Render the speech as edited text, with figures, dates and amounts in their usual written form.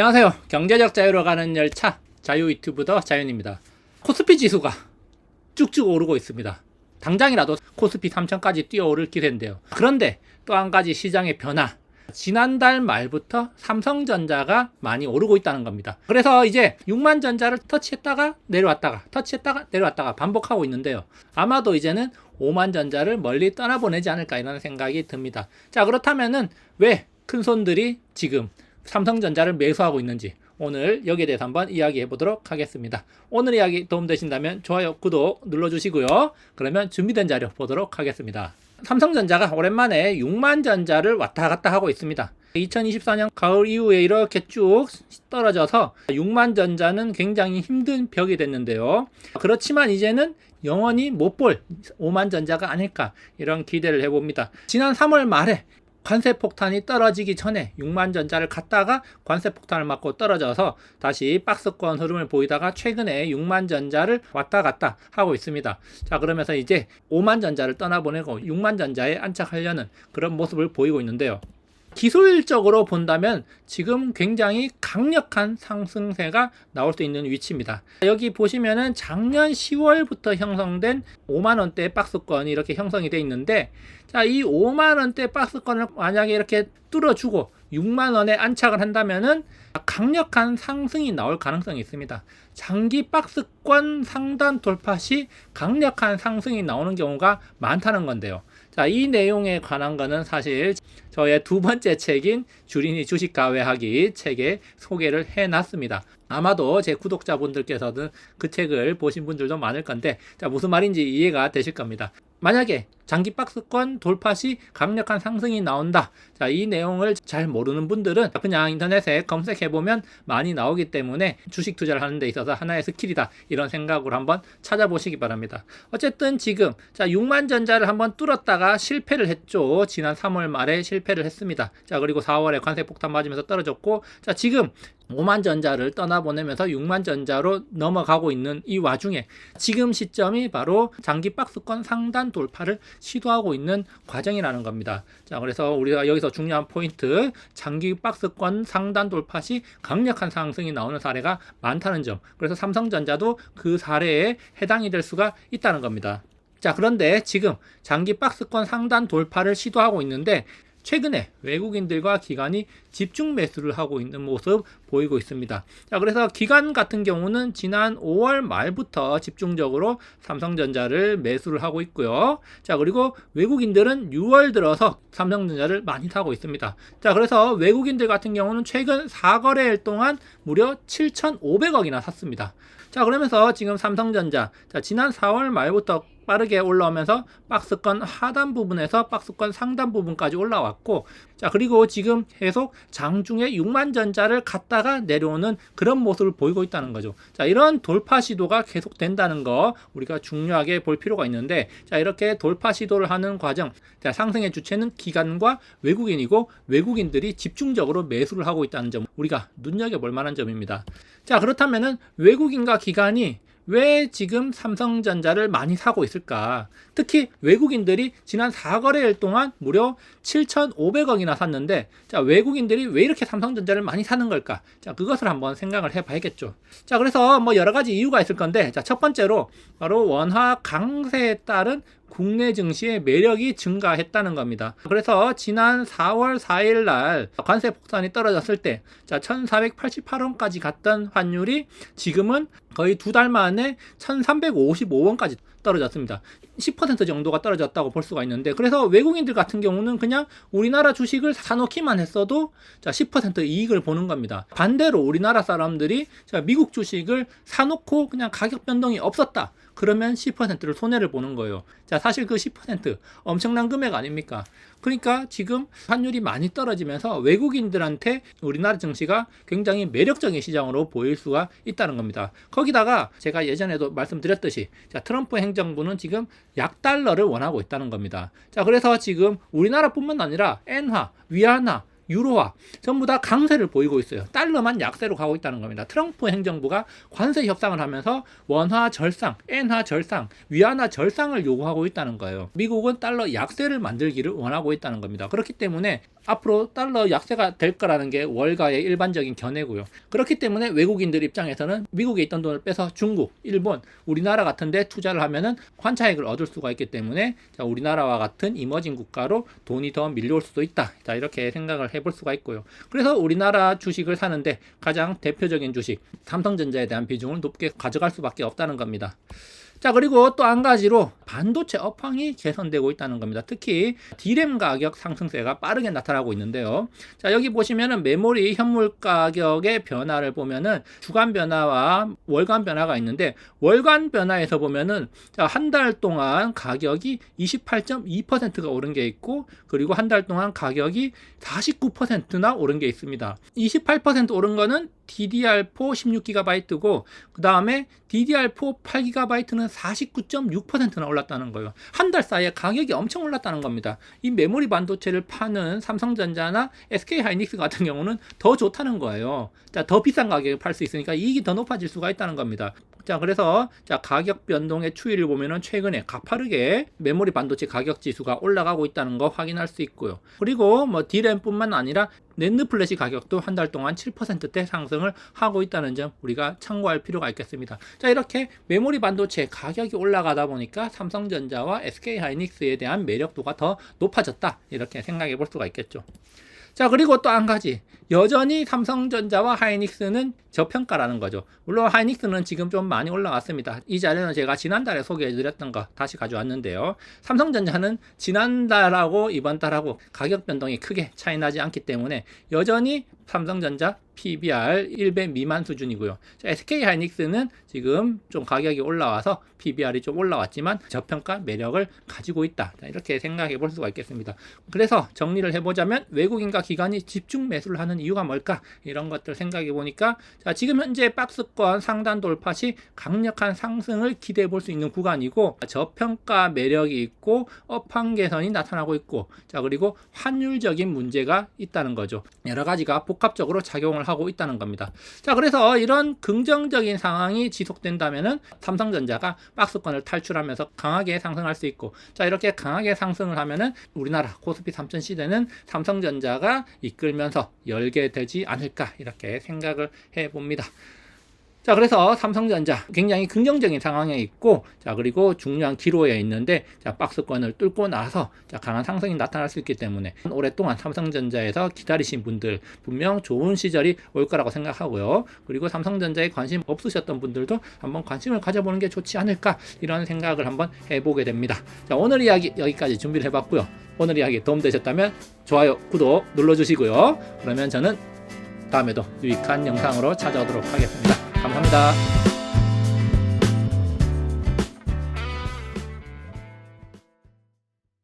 안녕하세요. 경제적 자유로 가는 열차 자유 유튜브더 자윤입니다. 코스피 지수가 쭉쭉 오르고 있습니다. 당장이라도 코스피 3000까지 뛰어오를 기세인데요. 그런데 또 한 가지 시장의 변화. 지난달 말부터 삼성전자가 많이 오르고 있다는 겁니다. 그래서 이제 6만 전자를 터치했다가 내려왔다가 반복하고 있는데요. 아마도 이제는 5만 전자를 멀리 떠나보내지 않을까 이런 생각이 듭니다. 자, 그렇다면은 왜 큰손들이 지금 삼성전자를 매수하고 있는지 오늘 여기에 대해서 한번 이야기해 보도록 하겠습니다. 오늘 이야기 도움되신다면 좋아요, 구독 눌러주시고요. 그러면 준비된 자료 보도록 하겠습니다. 삼성전자가 오랜만에 6만 전자를 왔다 갔다 하고 있습니다. 2024년 가을 이후에 이렇게 쭉 떨어져서 6만 전자는 굉장히 힘든 벽이 됐는데요. 그렇지만 이제는 영원히 못 볼 5만 전자가 아닐까 이런 기대를 해봅니다. 지난 3월 말에 관세 폭탄이 떨어지기 전에 6만 전자를 갔다가 관세 폭탄을 맞고 떨어져서 다시 박스권 흐름을 보이다가 최근에 6만 전자를 왔다 갔다 하고 있습니다. 자, 그러면서 이제 5만 전자를 떠나보내고 6만 전자에 안착하려는 그런 모습을 보이고 있는데요. 기술적으로 본다면 지금 굉장히 강력한 상승세가 나올 수 있는 위치입니다. 여기 보시면은 작년 10월부터 형성된 5만원대 박스권이 이렇게 형성이 되어 있는데, 자, 이 5만원대 박스권을 만약에 이렇게 뚫어주고 6만원에 안착을 한다면은 강력한 상승이 나올 가능성이 있습니다. 장기 박스권 상단 돌파 시 강력한 상승이 나오는 경우가 많다는 건데요. 자, 이 내용에 관한 거는 사실 저의 두 번째 책인 주린이 주식 가외하기 책에 소개를 해놨습니다. 아마도 제 구독자분들께서는 그 책을 보신 분들도 많을 건데, 자, 무슨 말인지 이해가 되실 겁니다. 만약에 장기 박스권 돌파 시 강력한 상승이 나온다. 자, 이 내용을 잘 모르는 분들은 그냥 인터넷에 검색해보면 많이 나오기 때문에 주식 투자를 하는 데 있어서 하나의 스킬이다 이런 생각으로 한번 찾아보시기 바랍니다. 어쨌든 지금 자, 6만 전자를 한번 뚫었다가 실패를 했죠. 지난 3월 말에 실패를 했습니다. 자, 그리고 4월에 관세 폭탄 맞으면서 떨어졌고, 자, 지금 5만 전자를 떠나보내면서 6만 전자로 넘어가고 있는 이 와중에 지금 시점이 바로 장기 박스권 상단 돌파를 시도하고 있는 과정이라는 겁니다. 자, 그래서 우리가 여기서 중요한 포인트, 장기 박스권 상단 돌파 시 강력한 상승이 나오는 사례가 많다는 점. 그래서 삼성전자도 그 사례에 해당이 될 수가 있다는 겁니다. 자, 그런데 지금 장기 박스권 상단 돌파를 시도하고 있는데 최근에 외국인들과 기관이 집중 매수를 하고 있는 모습 보이고 있습니다. 자, 그래서 기관 같은 경우는 지난 5월 말부터 집중적으로 삼성전자를 매수를 하고 있고요. 자, 그리고 외국인들은 6월 들어서 삼성전자를 많이 사고 있습니다. 자, 그래서 외국인들 같은 경우는 최근 4거래일 동안 무려 7,500억이나 샀습니다. 자, 그러면서 지금 삼성전자, 자, 지난 4월 말부터 빠르게 올라오면서 박스권 하단 부분에서 박스권 상단 부분까지 올라왔고, 자, 그리고 지금 계속 장중에 6만 전자를 갔다가 내려오는 그런 모습을 보이고 있다는 거죠. 자, 이런 돌파 시도가 계속 된다는 거 우리가 중요하게 볼 필요가 있는데, 자, 이렇게 돌파 시도를 하는 과정, 자, 상승의 주체는 기관과 외국인이고 외국인들이 집중적으로 매수를 하고 있다는 점 우리가 눈여겨볼 만한 점입니다. 자, 그렇다면은 외국인과 기관이 왜 지금 삼성전자를 많이 사고 있을까? 특히 외국인들이 지난 4거래일 동안 무려 7,500억이나 샀는데, 자, 외국인들이 왜 이렇게 삼성전자를 많이 사는 걸까? 자, 그것을 한번 생각을 해봐야겠죠. 자, 그래서 뭐 여러 가지 이유가 있을 건데, 자, 첫 번째로 바로 원화 강세에 따른 국내 증시의 매력이 증가했다는 겁니다. 그래서 지난 4월 4일 날 관세 폭탄이 떨어졌을 때, 자, 1,488원까지 갔던 환율이 지금은 거의 두 달 만에 1,355원까지 떨어졌습니다. 10% 정도가 떨어졌다고 볼 수가 있는데, 그래서 외국인들 같은 경우는 그냥 우리나라 주식을 사놓기만 했어도 자, 10% 이익을 보는 겁니다. 반대로 우리나라 사람들이 자, 미국 주식을 사놓고 그냥 가격 변동이 없었다. 그러면 10%를 손해를 보는 거예요. 자, 사실 그 10% 엄청난 금액 아닙니까? 그러니까 지금 환율이 많이 떨어지면서 외국인들한테 우리나라 증시가 굉장히 매력적인 시장으로 보일 수가 있다는 겁니다. 거기다가 제가 예전에도 말씀드렸듯이 자, 트럼프 행정부는 지금 약달러를 원하고 있다는 겁니다. 자, 그래서 지금 우리나라뿐만 아니라 엔화, 위안화, 유로화 전부 다 강세를 보이고 있어요. 달러만 약세로 가고 있다는 겁니다. 트럼프 행정부가 관세 협상을 하면서 원화 절상, 엔화 절상, 위안화 절상을 요구하고 있다는 거예요. 미국은 달러 약세를 만들기를 원하고 있다는 겁니다. 그렇기 때문에 앞으로 달러 약세가 될 거라는 게 월가의 일반적인 견해고요. 그렇기 때문에 외국인들 입장에서는 미국에 있던 돈을 빼서 중국, 일본, 우리나라 같은 데 투자를 하면은 환차익을 얻을 수가 있기 때문에 자, 우리나라와 같은 이머징 국가로 돈이 더 밀려올 수도 있다. 자, 이렇게 생각을 해볼 수가 있고요. 그래서 우리나라 주식을 사는데 가장 대표적인 주식 삼성전자에 대한 비중을 높게 가져갈 수밖에 없다는 겁니다. 자, 그리고 또 한 가지로 반도체 업황이 개선되고 있다는 겁니다. 특히 D램 가격 상승세가 빠르게 나타나고 있는데요. 자, 여기 보시면은 메모리 현물 가격의 변화를 보면은 주간 변화와 월간 변화가 있는데, 월간 변화에서 보면은 자, 한 달 동안 가격이 28.2%가 오른 게 있고, 그리고 한 달 동안 가격이 49%나 오른 게 있습니다. 28% 오른 거는 DDR4 16GB고 그 다음에 DDR4 8GB는 49.6%나 올랐다는 거예요. 한 달 사이에 가격이 엄청 올랐다는 겁니다. 이 메모리 반도체를 파는 삼성전자나 SK하이닉스 같은 경우는 더 좋다는 거예요. 자, 더 비싼 가격에 팔 수 있으니까 이익이 더 높아질 수가 있다는 겁니다. 자, 그래서 자, 가격 변동의 추이를 보면은 최근에 가파르게 메모리 반도체 가격 지수가 올라가고 있다는 거 확인할 수 있고요. 그리고 뭐 D램뿐만 아니라 낸드 플래시 가격도 한 달 동안 7%대 상승을 하고 있다는 점 우리가 참고할 필요가 있겠습니다. 자, 이렇게 메모리 반도체 가격이 올라가다 보니까 삼성전자와 SK하이닉스에 대한 매력도가 더 높아졌다. 이렇게 생각해 볼 수가 있겠죠. 자, 그리고 또 한 가지, 여전히 삼성전자와 하이닉스는 저평가라는 거죠. 물론 하이닉스는 지금 좀 많이 올라왔습니다. 이 자료는 제가 지난달에 소개해드렸던 거 다시 가져왔는데요. 삼성전자는 지난달하고 이번 달하고 가격 변동이 크게 차이 나지 않기 때문에 여전히 삼성전자 PBR 1배 미만 수준이고요. SK하이닉스는 지금 좀 가격이 올라와서 PBR이 좀 올라왔지만 저평가 매력을 가지고 있다. 이렇게 생각해 볼 수가 있겠습니다. 그래서 정리를 해보자면 외국인과 기관이 집중 매수를 하는 이유가 뭘까? 이런 것들 생각해 보니까 자, 지금 현재 박스권 상단 돌파 시 강력한 상승을 기대해 볼 수 있는 구간이고, 저평가 매력이 있고 업황 개선이 나타나고 있고, 자, 그리고 환율적인 문제가 있다는 거죠. 여러 가지가 복합적으로 작용을 하고 있다는 겁니다. 자, 그래서 이런 긍정적인 상황이 지속된다면은 삼성전자가 박스권을 탈출하면서 강하게 상승할 수 있고, 자, 이렇게 강하게 상승을 하면은 우리나라 코스피 3000 시대는 삼성전자가 이끌면서 열게 되지 않을까, 이렇게 생각을 해봅니다. 자, 그래서 삼성전자 굉장히 긍정적인 상황에 있고, 자, 그리고 중요한 기로에 있는데, 자, 박스권을 뚫고 나서 자, 강한 상승이 나타날 수 있기 때문에 오랫동안 삼성전자에서 기다리신 분들 분명 좋은 시절이 올 거라고 생각하고요. 그리고 삼성전자에 관심 없으셨던 분들도 한번 관심을 가져보는 게 좋지 않을까, 이런 생각을 한번 해보게 됩니다. 자, 오늘 이야기 여기까지 준비를 해봤고요. 오늘 이야기 도움되셨다면 좋아요, 구독 눌러주시고요. 그러면 저는 다음에도 유익한 영상으로 찾아오도록 하겠습니다. 감사합니다.